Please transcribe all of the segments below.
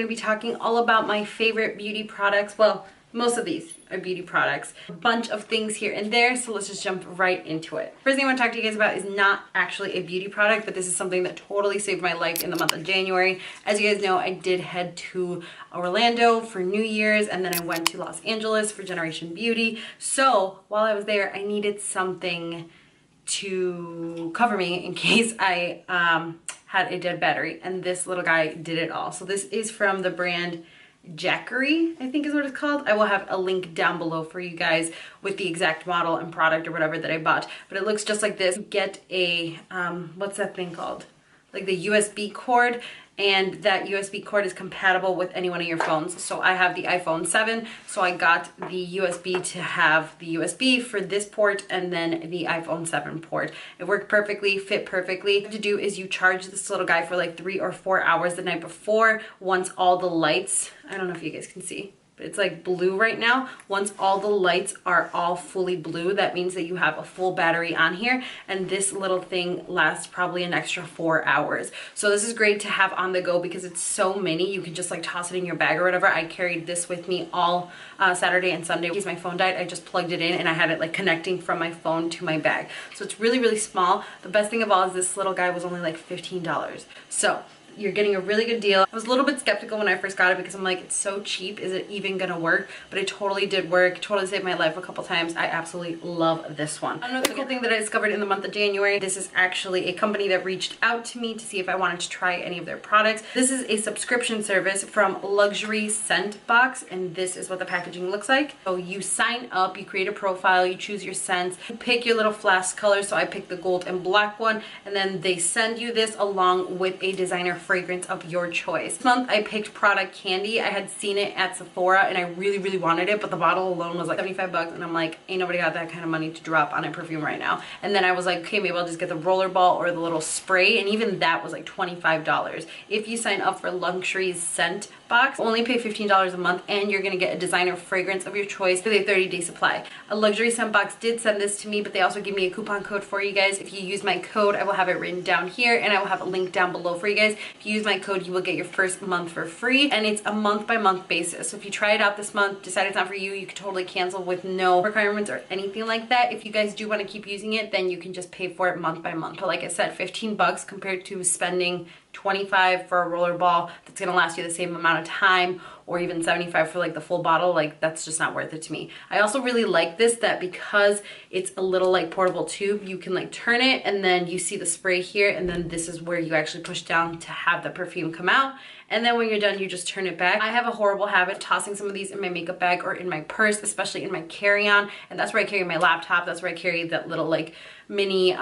to be talking all about my favorite beauty products. Well, most of these are beauty products. A bunch of things here and there, so let's just jump right into it. First thing I want to talk to you guys about is not actually a beauty product, but this is something that totally saved my life in the month of January. As you guys know, I did head to Orlando for New Year's, and then I went to Los Angeles for Generation Beauty. So while I was there, I needed something to cover me in case I had a dead battery, and this little guy did it all. So this is from the brand Jackery, I think is what it's called. I will have a link down below for you guys with the exact model and product or whatever that I bought, but it looks just like this. Get a what's that thing called, like the USB cord, and that USB cord is compatible with any one of your phones. So I have the iPhone 7, so I got the USB to have the USB for this port and then the iPhone 7 port. It worked perfectly, fit perfectly. What you do is you charge this little guy for like 3 or 4 hours the night before. Once all the lights, I don't know if you guys can see, but it's like blue right now. Once all the lights are all fully blue, that means that you have a full battery on here, and this little thing lasts probably an extra 4 hours. So this is great to have on the go because it's so mini. You can just like toss it in your bag or whatever. I carried this with me all Saturday and Sunday. In case my phone died, I just plugged it in and I had it like connecting from my phone to my bag. So it's really, really small. The best thing of all is this little guy was only like $15. So you're getting a really good deal. I was a little bit skeptical when I first got it because I'm like, it's so cheap, is it even gonna work? But it totally did work, totally saved my life a couple times. I absolutely love this one. Another cool thing that I discovered in the month of January, this is actually a company that reached out to me to see if I wanted to try any of their products. This is a subscription service from Luxury Scent Box, and this is what the packaging looks like. So you sign up, you create a profile, you choose your scents, you pick your little flask color. So I picked the gold and black one, and then they send you this along with a designer fragrance of your choice. This month I picked Product Candy. I had seen it at Sephora and I really, really wanted it, but the bottle alone was like 75 bucks, and I'm like, ain't nobody got that kind of money to drop on a perfume right now. And then I was like, okay, maybe I'll just get the roller ball or the little spray, and even that was like $25. If you sign up for Luxury's Scent Box, only pay $15 a month, and you're gonna get a designer fragrance of your choice with a 30-day supply. A Luxury Scent Box did send this to me, but they also give me a coupon code for you guys. If you use my code, I will have it written down here, and I will have a link down below for you guys. If you use my code, you will get your first month for free, and it's a month-by-month basis. So if you try it out this month, decide it's not for you, you can totally cancel with no requirements or anything like that. If you guys do want to keep using it, then you can just pay for it month by month. But like I said, 15 bucks compared to spending 25 for a roller ball that's gonna last you the same amount of time, or even 75 for like the full bottle, like that's just not worth it to me. I also really like this, that because it's a little like portable tube, you can like turn it and then you see the spray here, and then this is where you actually push down to have the perfume come out. And then when you're done, you just turn it back. I have a horrible habit of tossing some of these in my makeup bag or in my purse, especially in my carry-on, and that's where I carry my laptop. That's where I carry that little like mini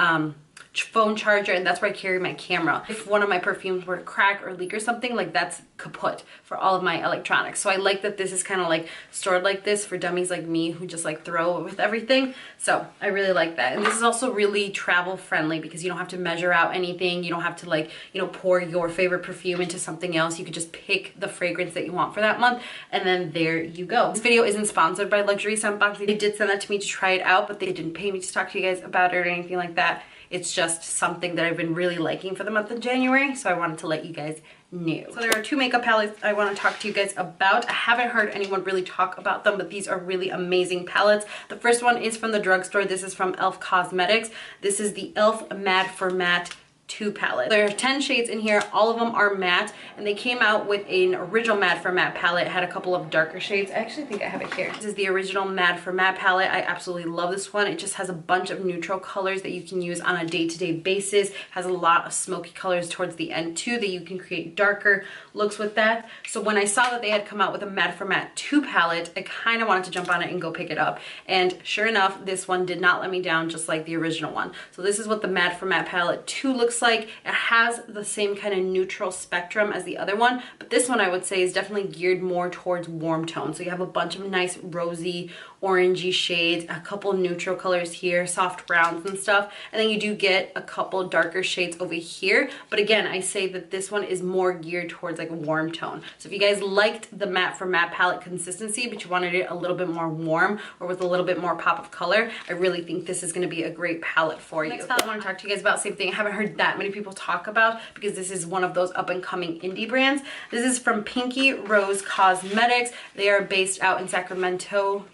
phone charger, and that's where I carry my camera. If one of my perfumes were to crack or leak or something, like that's kaput for all of my electronics. So I like that this is kind of like stored like this for dummies like me who just like throw it with everything. So I really like that. And this is also really travel friendly because you don't have to measure out anything. You don't have to like, you know, pour your favorite perfume into something else. You could just pick the fragrance that you want for that month, and then there you go. This video isn't sponsored by Luxury Scent Box. They did send that to me to try it out, but they didn't pay me to talk to you guys about it or anything like that. It's just something that I've been really liking for the month of January, so I wanted to let you guys know. So there are two makeup palettes I want to talk to you guys about. I haven't heard anyone really talk about them, but these are really amazing palettes. The first one is from the drugstore. This is from e.l.f. Cosmetics. This is the e.l.f. Matte for Matte 2 palette. There are 10 shades in here. All of them are matte, and they came out with an original matte for matte palette. It had a couple of darker shades. I actually think I have it here. This is the original matte for matte palette. I absolutely love this one. It just has a bunch of neutral colors that you can use on a day-to-day basis. Has a lot of smoky colors towards the end too that you can create darker looks with that. So when I saw that they had come out with a matte for matte 2 palette, I kind of wanted to jump on it and go pick it up. And sure enough, this one did not let me down, just like the original one. So this is what the matte for matte palette 2 looks like. It has the same kind of neutral spectrum as the other one, but this one I would say is definitely geared more towards warm tones. So you have a bunch of nice rosy, orangey shades, a couple neutral colors here, soft browns and stuff, and then you do get a couple darker shades over here. But again, I say that this one is more geared towards like a warm tone. So if you guys liked the matte for matte palette consistency, but you wanted it a little bit more warm or with a little bit more pop of color, I really think this is going to be a great palette for you. Next palette I want to talk to you guys about, same thing. I haven't heard that that many people talk about because this is one of those up and coming indie brands. This is from Pinky Rose Cosmetics. They are based out in Sacramento,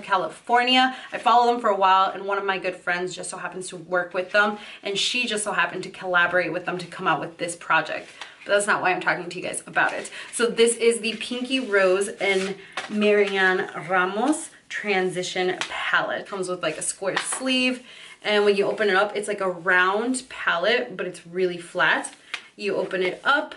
California. I follow them for a while, and one of my good friends just so happens to work with them, and she just so happened to collaborate with them to come out with this project. But that's not why I'm talking to you guys about it. So this is the Pinky Rose and Marianne Ramos Transition Palette. It comes with like a square sleeve, and when you open it up, it's like a round palette, but it's really flat. You open it up,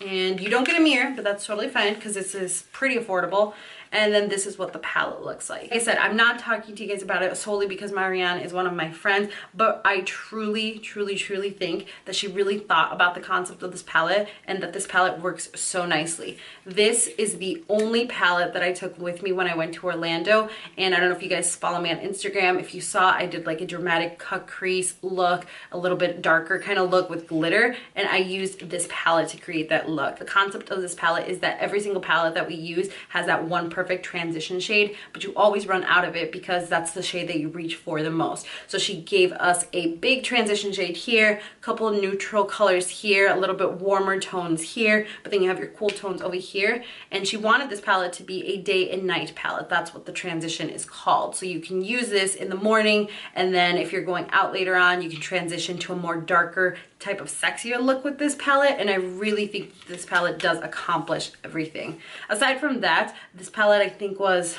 and you don't get a mirror, but that's totally fine because this is pretty affordable. And then this is what the palette looks like. Like I said, I'm not talking to you guys about it solely because Marianne is one of my friends, but I truly, truly, truly think that she really thought about the concept of this palette and that this palette works so nicely. This is the only palette that I took with me when I went to Orlando. And I don't know if you guys follow me on Instagram. If you saw, I did like a dramatic cut crease look, a little bit darker kind of look with glitter. And I used this palette to create that look. The concept of this palette is that every single palette that we use has that one perfect transition shade, but you always run out of it because that's the shade that you reach for the most. So she gave us a big transition shade here, a couple of neutral colors here, a little bit warmer tones here, but then you have your cool tones over here. And she wanted this palette to be a day and night palette. That's what the transition is called. So you can use this in the morning, and then if you're going out later on, you can transition to a more darker type of sexier look with this palette, and I really think this palette does accomplish everything. Aside from that, this palette I think was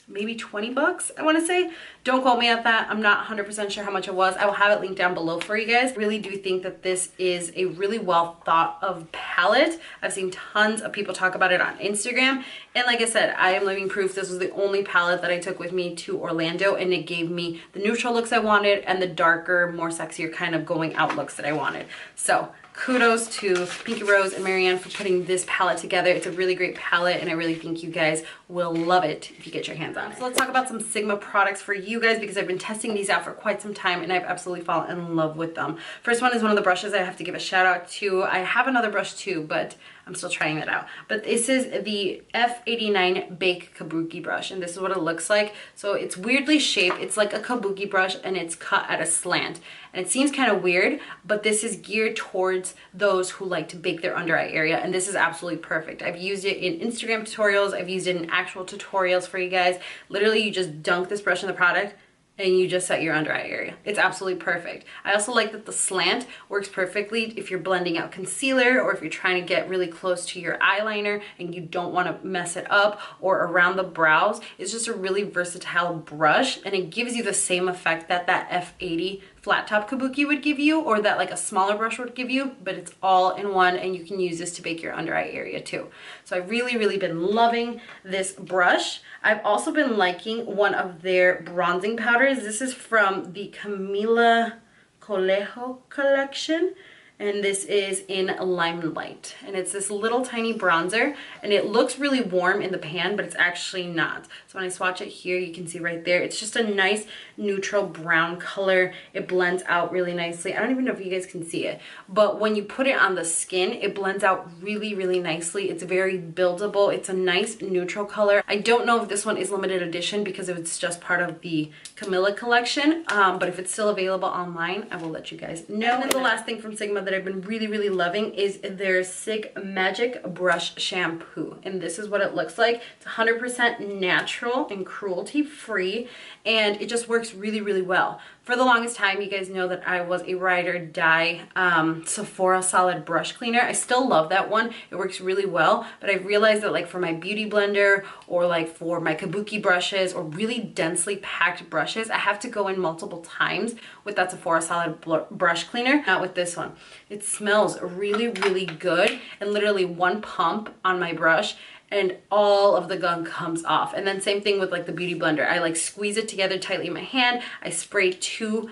maybe 20 bucks, I want to say. Don't quote me at that. I'm not 100% sure how much it was. I will have it linked down below for you guys. I really do think that this is a really well thought of palette. I've seen tons of people talk about it on Instagram. And like I said, I am living proof this was the only palette that I took with me to Orlando, and it gave me the neutral looks I wanted and the darker, more sexier kind of going out looks that I wanted. So kudos to Pinky Rose and Marianne for putting this palette together. It's a really great palette, and I really think you guys will love it if you get your hands on it. So let's talk about some Sigma products for you guys because I've been testing these out for quite some time and I've absolutely fallen in love with them. First one is one of the brushes I have to give a shout out to. I have another brush too, but I'm still trying that out. But this is the F89 Bake Kabuki brush, and this is what it looks like. So it's weirdly shaped. It's like a kabuki brush, and it's cut at a slant. And it seems kind of weird, but this is geared towards those who like to bake their under eye area, and this is absolutely perfect. I've used it in Instagram tutorials. I've used it in actual tutorials for you guys. Literally, you just dunk this brush in the product, and you just set your under eye area. It's absolutely perfect. I also like that the slant works perfectly if you're blending out concealer or if you're trying to get really close to your eyeliner and you don't want to mess it up, or around the brows. It's just a really versatile brush, and it gives you the same effect that that F80 flat top kabuki would give you, or that like a smaller brush would give you, but it's all in one, and you can use this to bake your under eye area too. So I've really been loving this brush. I've also been liking one of their bronzing powders. This is from the Camila Coelho collection, and this is in Limelight, and it's this little tiny bronzer, and it looks really warm in the pan, but it's actually not. So when I swatch it here, you can see right there, it's just a nice neutral brown color. It blends out really nicely. I don't even know if you guys can see it, but when you put it on the skin, it blends out really nicely. It's very buildable. It's a nice neutral color. I don't know if this one is limited edition because it's just part of the Camilla collection, but if it's still available online, I will let you guys know. And then the last thing from Sigma that I've been really loving is their Sig Magic Brush Shampoo, and this is what it looks like. It's 100% natural and cruelty free, and it just works really well. For the longest time, you guys know that I was a ride or die Sephora solid brush cleaner. I still love that one. It works really well, but I realized that like for my beauty blender or like for my kabuki brushes or really densely packed brushes, I have to go in multiple times with that Sephora solid brush cleaner. Not with this one. It smells really good, and literally one pump on my brush and all of the gunk comes off. And then same thing with like the beauty blender. I like squeeze it together tightly in my hand. I spray 2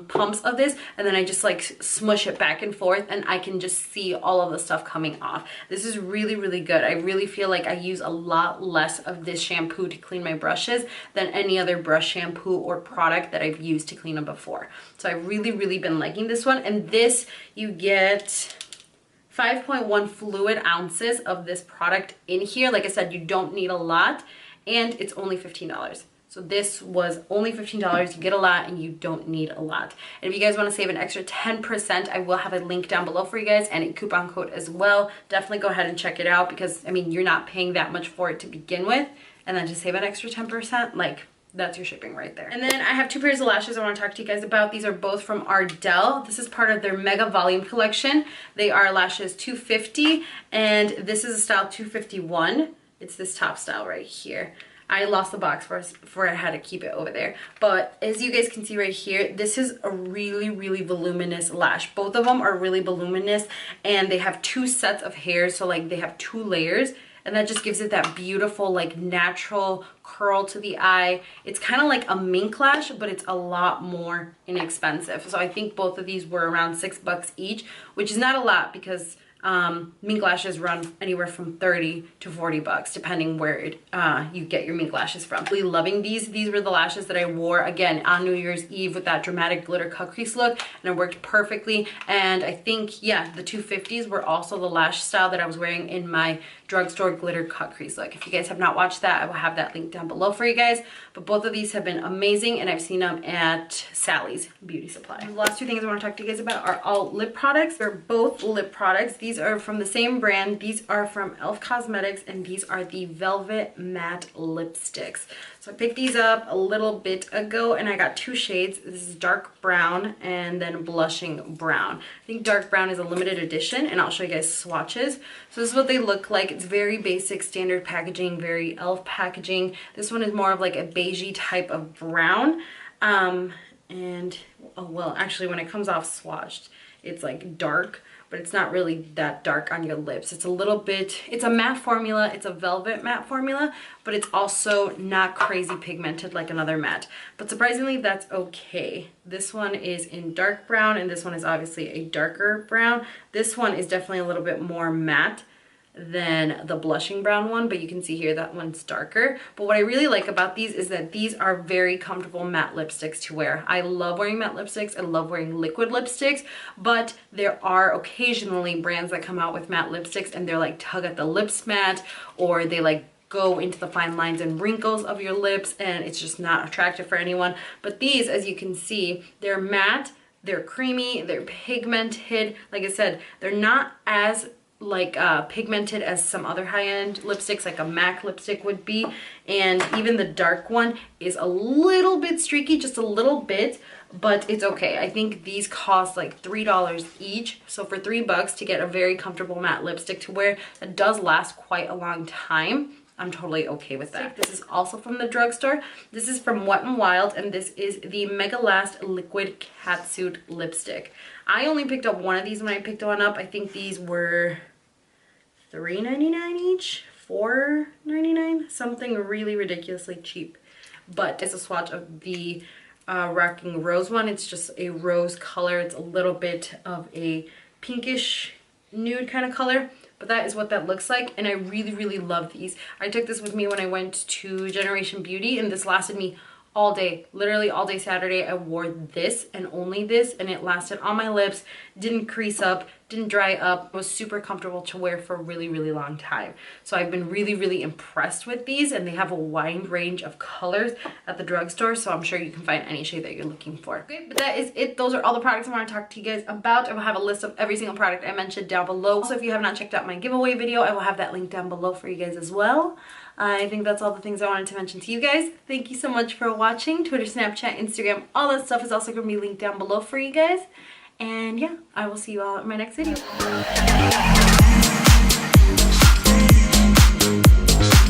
pumps of this, and then I just like smush it back and forth, and I can just see all of the stuff coming off. This is really good. I really feel like I use a lot less of this shampoo to clean my brushes than any other brush shampoo or product that I've used to clean them before. So I've really been liking this one, and this you get 5.1 fluid ounces of this product in here. Like I said, you don't need a lot, and it's only $15. So this was only $15. You get a lot and you don't need a lot. And if you guys want to save an extra 10%, I will have a link down below for you guys and a coupon code as well. Definitely go ahead and check it out because, I mean, you're not paying that much for it to begin with. And then to save an extra 10%, like, that's your shipping right there. And then I have two pairs of lashes I want to talk to you guys about. These are both from Ardell. This is part of their Mega Volume collection. They are lashes 250 and this is a style 251. It's this top style right here. I lost the box before I had to keep it over there. But as you guys can see right here, this is a really, really voluminous lash. Both of them are really voluminous and they have two sets of hairs. So like they have two layers. And that just gives it that beautiful, like, natural curl to the eye. It's kind of like a mink lash, but it's a lot more inexpensive. So I think both of these were around $6 each, which is not a lot because mink lashes run anywhere from 30 to 40 bucks, depending where you get your mink lashes from. Really loving these. These were the lashes that I wore again on New Year's Eve with that dramatic glitter cut crease look, and it worked perfectly. And I think, yeah, the 250s were also the lash style that I was wearing in my drugstore glitter cut crease look. If you guys have not watched that, I will have that link down below for you guys. But both of these have been amazing, and I've seen them at Sally's Beauty Supply. The last two things I want to talk to you guys about are all lip products. They're both lip products. These are from the same brand. These are from e.l.f. Cosmetics, and these are the Velvet Matte Lipsticks. So I picked these up a little bit ago, and I got two shades. This is dark brown and then blushing brown. I think dark brown is a limited edition, and I'll show you guys swatches. So this is what they look like. It's very basic, standard packaging, very e.l.f. packaging. This one is more of like a beigey type of brown. And, oh, well, actually, when it comes off swatched, it's like dark, but it's not really that dark on your lips. It's a little bit, it's a matte formula. It's a velvet matte formula, but it's also not crazy pigmented like another matte. But surprisingly, that's okay. This one is in dark brown, and this one is obviously a darker brown. This one is definitely a little bit more matte than the blushing brown one, but you can see here that one's darker. But what I really like about these is that these are very comfortable matte lipsticks to wear. I love wearing matte lipsticks. I love wearing liquid lipsticks, but there are occasionally brands that come out with matte lipsticks and they're like tug at the lips matte, or they like go into the fine lines and wrinkles of your lips, and it's just not attractive for anyone. But these, as you can see, they're matte, they're creamy, they're pigmented. Like I said, they're not as like pigmented as some other high-end lipsticks like a MAC lipstick would be, and even the dark one is a little bit streaky, just a little bit, but it's okay. I think these cost like $3 each, so for $3 to get a very comfortable matte lipstick to wear that does last quite a long time, I'm totally okay with that. This is also from the drugstore. This is from Wet n Wild, and this is the Mega Last Liquid Catsuit Lipstick. I only picked up one of these when I picked one up. I think these were $3.99 each, $4.99, something really ridiculously cheap. But it's a swatch of the Rocking Rose one. It's just a rose color. It's a little bit of a pinkish nude kind of color. But that is what that looks like, and I really love these. I took this with me when I went to Generation Beauty, and this lasted me all day. Literally all day Saturday, I wore this and only this, and it lasted on my lips, didn't crease up, didn't dry up. It was super comfortable to wear for a really long time. So I've been really impressed with these, and they have a wide range of colors at the drugstore, so I'm sure you can find any shade that you're looking for. Okay, but that is it. Those are all the products I want to talk to you guys about. I will have a list of every single product I mentioned down below. Also, if you have not checked out my giveaway video, I will have that link down below for you guys as well. I think that's all the things I wanted to mention to you guys. Thank you so much for watching. Twitter, Snapchat, Instagram, all that stuff is also going to be linked down below for you guys. And yeah, I will see you all in my next video.